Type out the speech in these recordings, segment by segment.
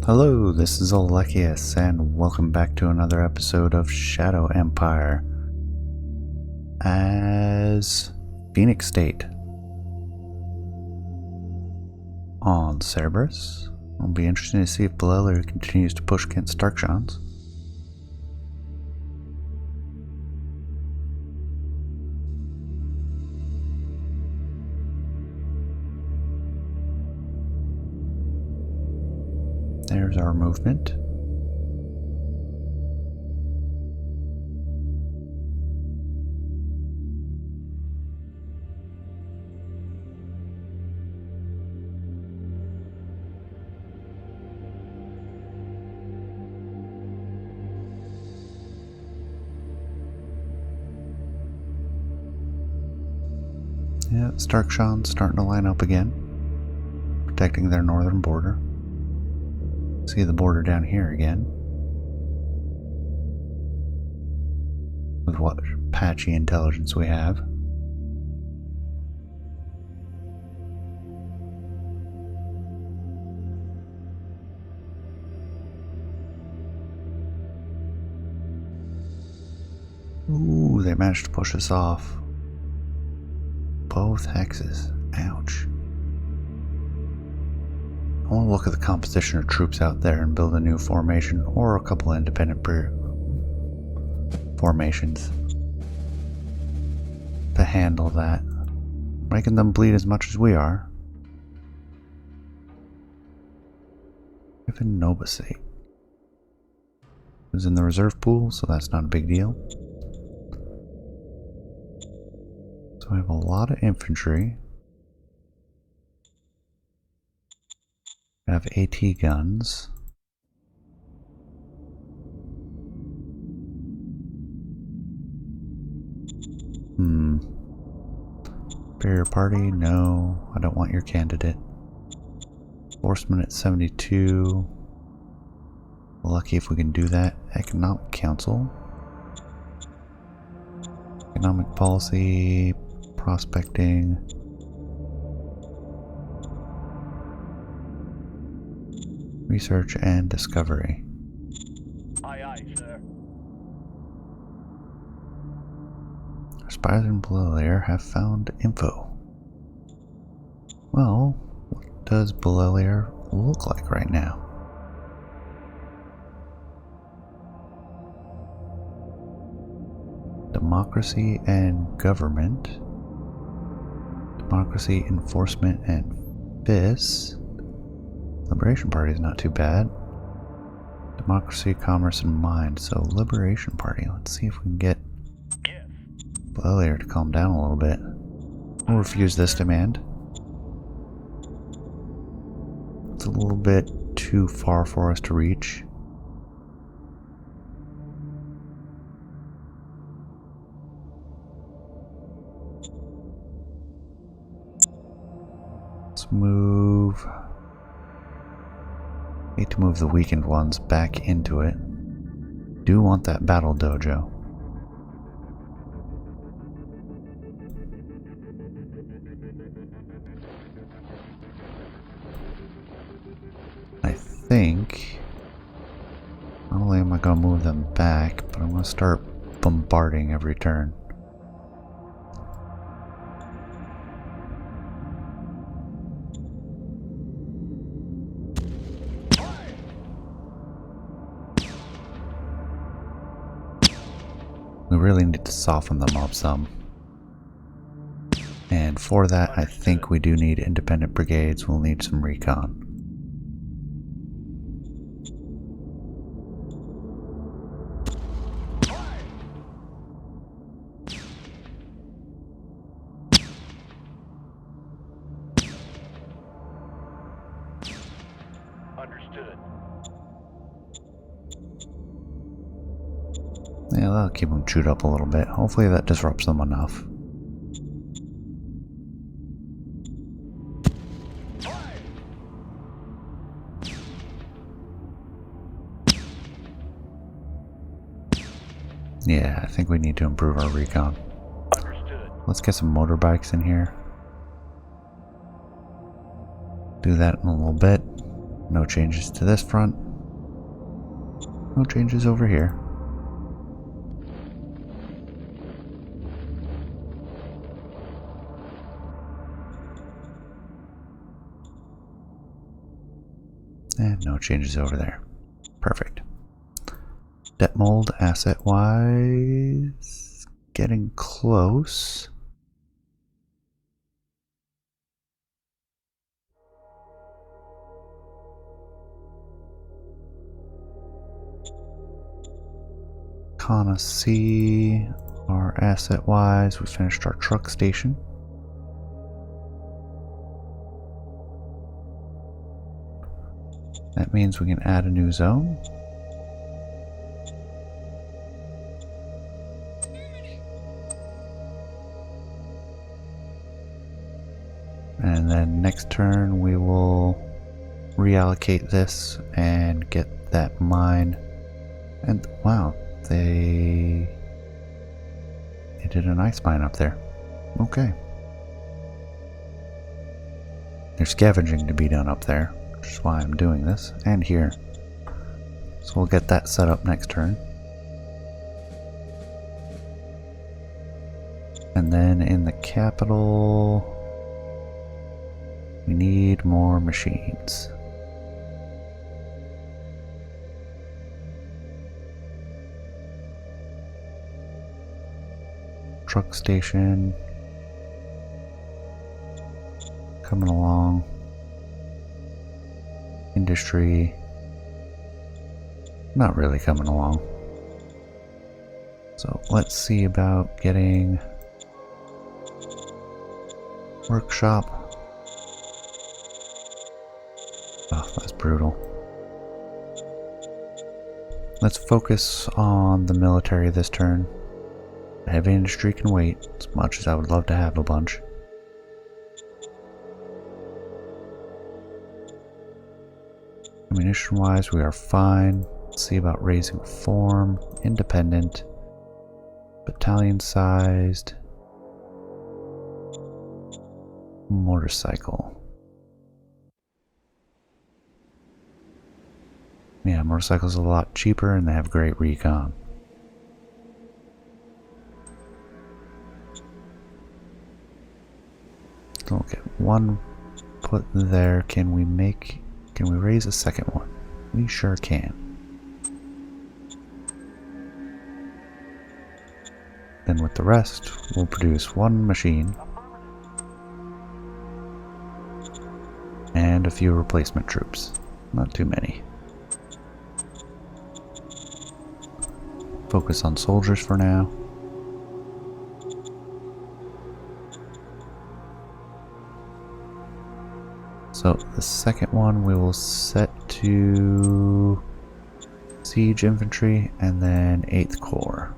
Hello, this is Alekius, and welcome back to another episode of Shadow Empire as Phoenixstate on Cerberus. It'll be interesting to see if Belelier continues to push against Darkshans. There's our movement. Yeah, Darkshans starting to line up again, protecting their northern border. See the border down here again. With what patchy intelligence we have. Ooh, they managed to push us off. Both hexes. Ouch. I want to look at the composition of troops out there and build a new formation or a couple of independent formations to handle that, making them bleed as much as we are. Even Novasate is in the reserve pool, so that's not a big deal. So I have a lot of infantry. I have AT guns. Barrier party? No, I don't want your candidate. Horseman at 72. Lucky if we can do that. Economic Council. Economic policy. Prospecting. Research and discovery. Aye, aye, sir. Our spies in Belelier have found info. Well, what does Belelier look like right now? Democracy and government. Democracy, enforcement, and FIS. Liberation Party is not too bad. Democracy, commerce, and mind. So Liberation Party. Let's see if we can get Belelier to calm down a little bit. We'll refuse this demand. It's a little bit too far for us to reach. Let's move. Need to move the weakened ones back into it. Do want that battle dojo. I think not only am I going to move them back, but I'm going to start bombarding every turn. We really need to soften them up some. And for that, I think we do need independent brigades. We'll need some recon. Understood. Yeah, that'll keep them chewed up a little bit. Hopefully that disrupts them enough. Yeah, I think we need to improve our recon. Understood. Let's get some motorbikes in here. Do that in a little bit. No changes to this front. No changes over here. And no changes over there. Perfect. Debt mold, asset-wise, getting close. Kana C, our asset-wise, we finished our truck station. That means we can add a new zone. And then next turn we will reallocate this and get that mine. And wow, they did an ice mine up there. Okay. There's scavenging to be done up there, which is why I'm doing this, and here. So we'll get that set up next turn. And then in the capital, we need more machines. Truck station. Coming along. Industry. Not really coming along. So let's see about getting workshop. Oh, that's brutal. Let's focus on the military this turn. The heavy industry can wait, as much as I would love to have a bunch. Ammunition wise, we are fine. Let's see about raising form, independent, battalion sized, motorcycle. Yeah, motorcycles are a lot cheaper and they have great recon. So we'll get one put there. Can we raise a second one? We sure can. Then with the rest, we'll produce one machine and a few replacement troops. Not too many. Focus on soldiers for now. So the second one we will set to siege infantry and then 8th Corps.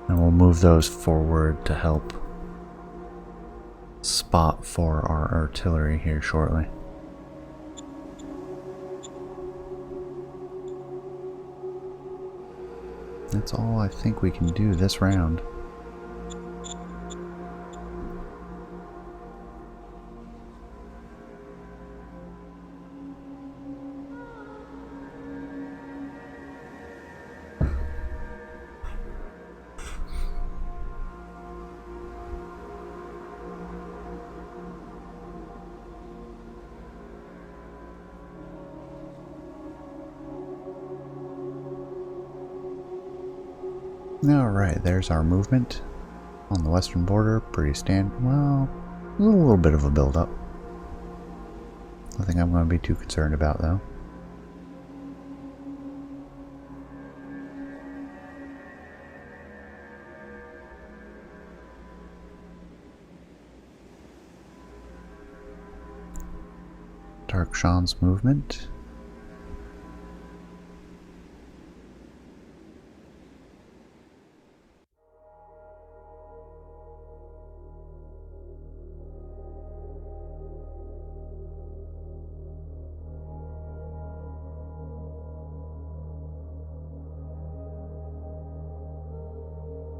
And we'll move those forward to help spot for our artillery here shortly. That's all I think we can do this round. Alright, there's our movement on the western border. Pretty standard. Well, a little bit of a build-up. Nothing I'm going to be too concerned about, though. Dark Sean's movement.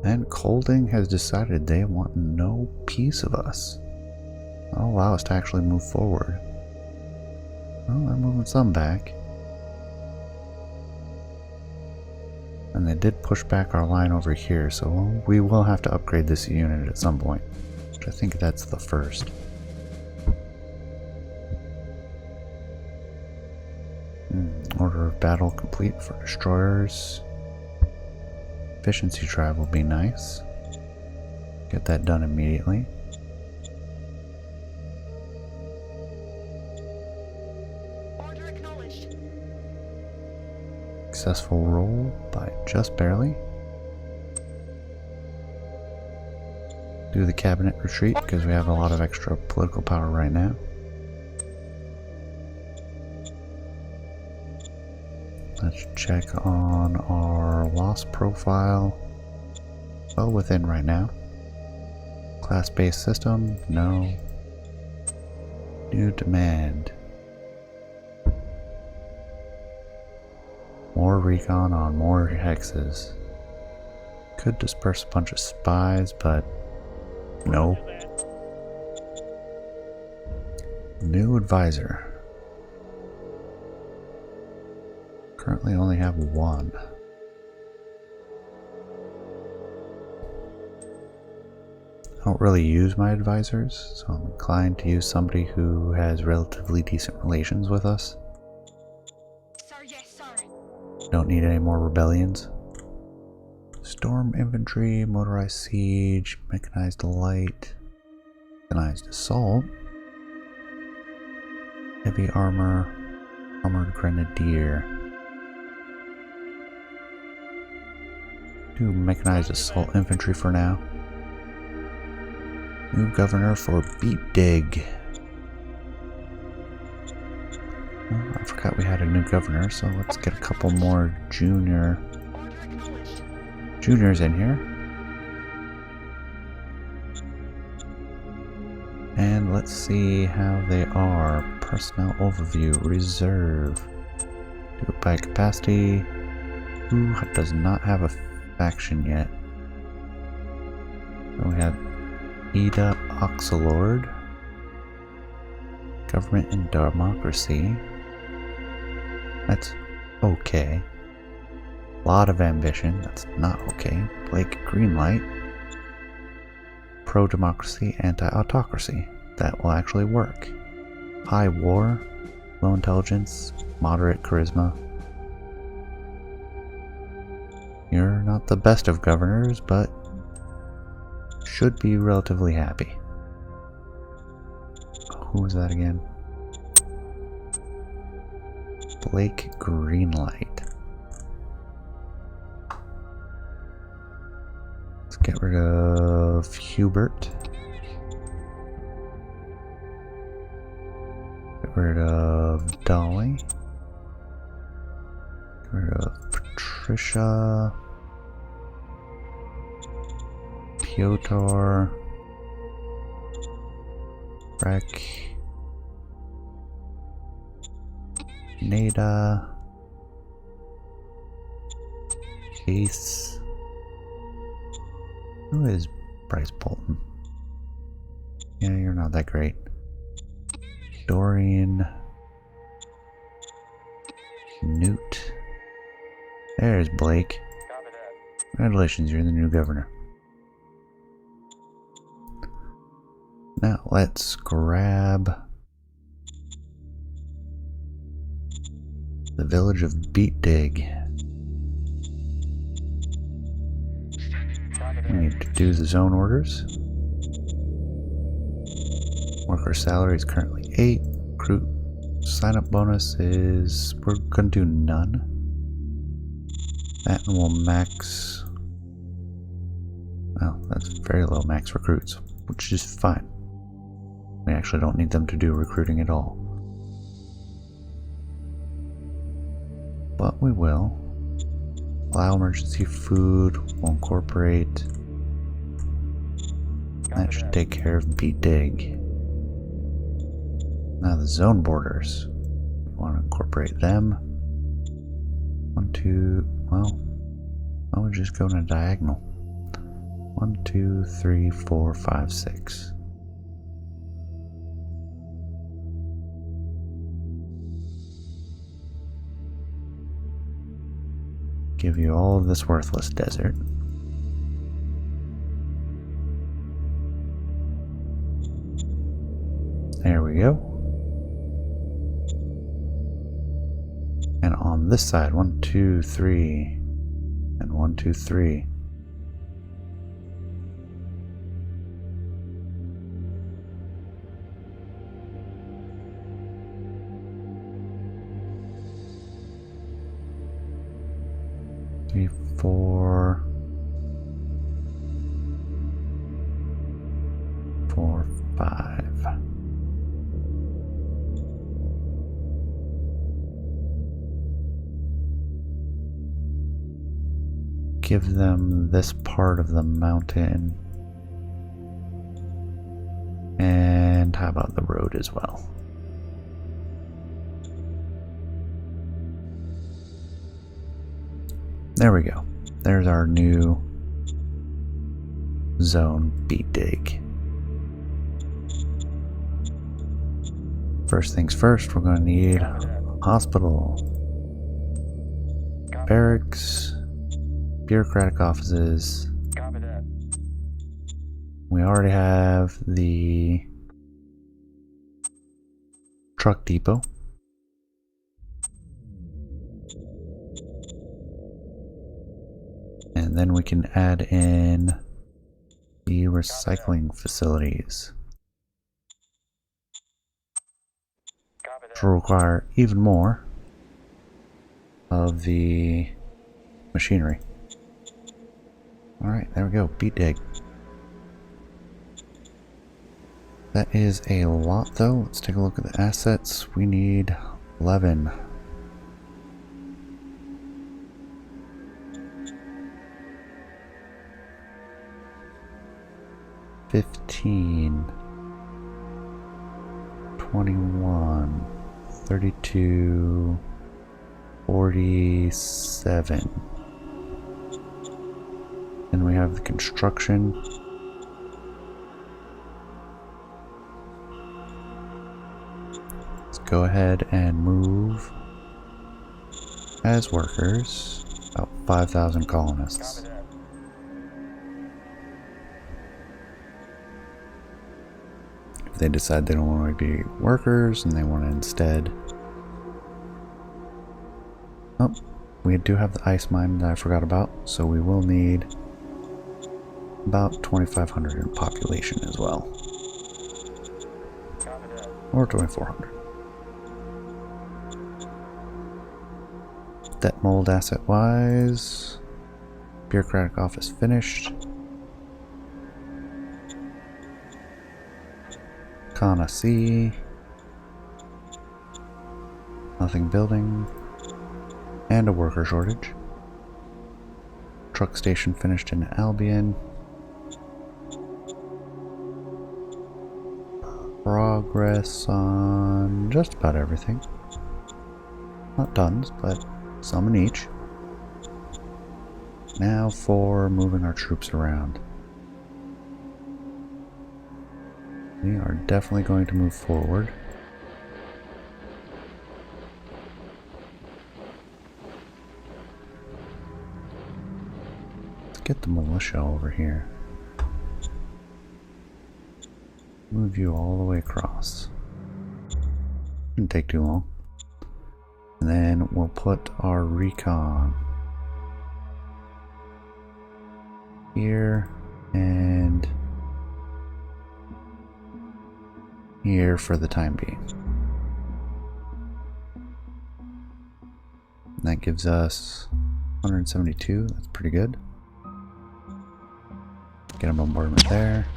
And Colding has decided they want no piece of us. That'll allow us to actually move forward. Well, they're moving some back. And they did push back our line over here, so we will have to upgrade this unit at some point. Which I think that's the first. Order of battle complete for destroyers. Efficiency drive will be nice. Get that done immediately. Order acknowledged. Successful roll by just barely. Do the cabinet retreat because we have a lot of extra political power right now. Let's check on our loss profile. Well within right now. Class-based system, no. New demand. More recon on more hexes. Could disperse a bunch of spies, but no. New advisor. Currently only have one. I don't really use my advisors, so I'm inclined to use somebody who has relatively decent relations with us. Sir, yes, sir. Don't need any more rebellions. Storm infantry, motorized siege, mechanized light, mechanized assault, heavy armor, armored grenadier. Do mechanized assault infantry for now. New governor for Beat Dig. Oh, I forgot we had a new governor, so let's get a couple more juniors in here. And let's see how they are. Personnel overview, reserve. Do it by capacity. Who does not have a faction yet? So we have Ida Oxlord. Government and democracy. That's okay. Lot of ambition. That's not okay. Blake Greenlight. Pro-democracy, anti-autocracy. That will actually work. High war. Low intelligence. Moderate charisma. You're not the best of governors, but should be relatively happy. Who was that again? Blake Greenlight. Let's get rid of Hubert. Get rid of Dolly. Get rid of Patricia. Piotr. Breck. Nada. Case. Who is Bryce Bolton? Yeah, you're not that great. Dorian. Newt. There's Blake. Congratulations, you're the new governor. Now let's grab the village of Beat Dig. We need to do the zone orders. Worker salary is currently 8. Recruit sign up bonus is, we're gonna do none. That and we'll max, well, that's very low max recruits, which is fine. We actually don't need them to do recruiting at all. But we will. Allow emergency food, we'll incorporate. That should take care of Beat Dig. Now the zone borders. We want to incorporate them. 1, 2, well, I would just go in a diagonal. 1, 2, 3, 4, 5, 6. Give you all of this worthless desert. There we go. And on this side, 1, 2, 3, and 1, 2, 3. Three, 4, 4, 5. Give them this part of the mountain. And how about the road as well? There we go. There's our new zone beat dig. First things first, we're going to need hospital, barracks, bureaucratic offices. Copy that. We already have the truck depot. And then we can add in the recycling facilities, which will require even more of the machinery. Alright, there we go. Beat dig. That is a lot though. Let's take a look at the assets. We need 11. $15, $21, $32, $47. Then we have the construction. Let's go ahead and move as workers about 5,000 colonists. If they decide they don't want to be workers and they want to instead... Oh, we do have the ice mine that I forgot about, so we will need about 2,500 in population as well. Or 2,400. Debt mold asset wise. Bureaucratic office finished. Kana C. Nothing building. And a worker shortage. Truck station finished in Albion. Progress on just about everything. Not tons, but some in each. Now for moving our troops around. We are definitely going to move forward. Let's get the militia over here. Move you all the way across. Shouldn't take too long. And then we'll put our recon here and here for the time being. And that gives us 172. That's pretty good. Get a bombardment there.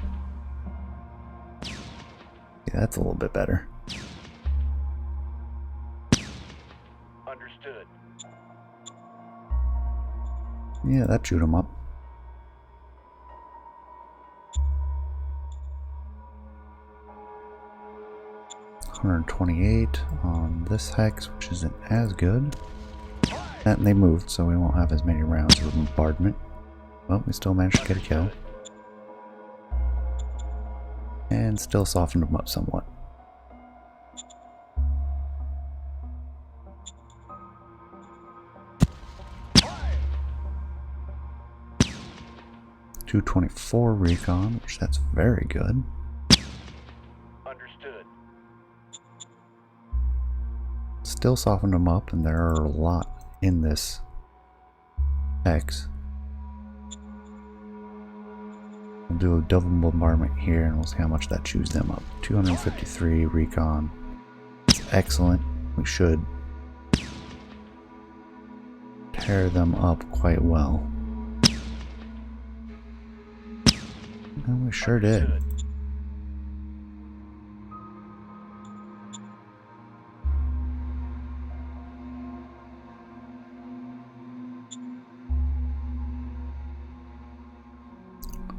Yeah, that's a little bit better. Understood. Yeah, that chewed him up. $128 on this hex, which isn't as good. And they moved, so we won't have as many rounds of bombardment. Well, we still managed to get a kill. And still softened them up somewhat. Fire! 224 recon, which that's very good. Understood. Still softened them up, and there are a lot in this X. We'll do a double bombardment here, and we'll see how much that chews them up. 253 recon. It's excellent. We should tear them up quite well. And we sure did. Understood.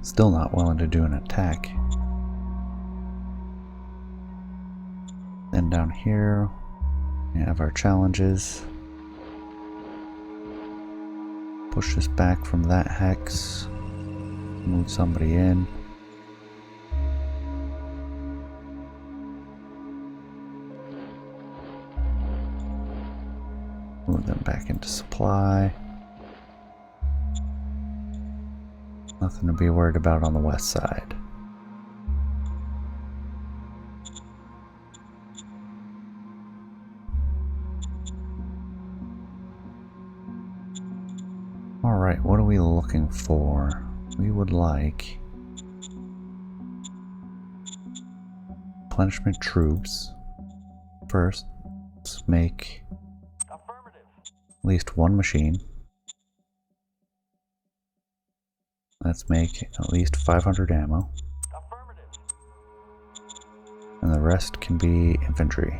Still not willing to do an attack. Then down here, we have our challenges. Push this back from that hex. Move somebody in. Move them back into supply. Nothing to be worried about on the west side. Alright, what are we looking for? We would like replenishment troops. First, let's make Affirmative. at least one machine. Let's make at least 500 ammo. Affirmative. And the rest can be infantry.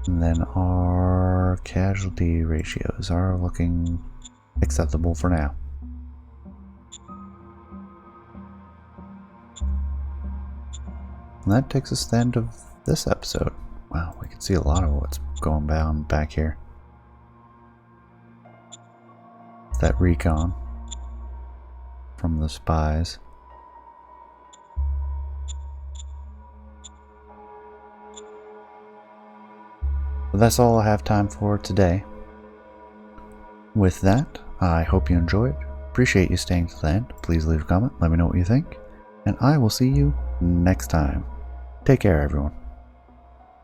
And then our casualty ratios are looking acceptable for now. And that takes us to the end of this episode. Wow, we can see a lot of what's going down back here. That recon from the spies. But that's all I have time for today. With that, I hope you enjoyed. Appreciate you staying to the end. Please leave a comment, let me know what you think, and I will see you next time. Take care, everyone.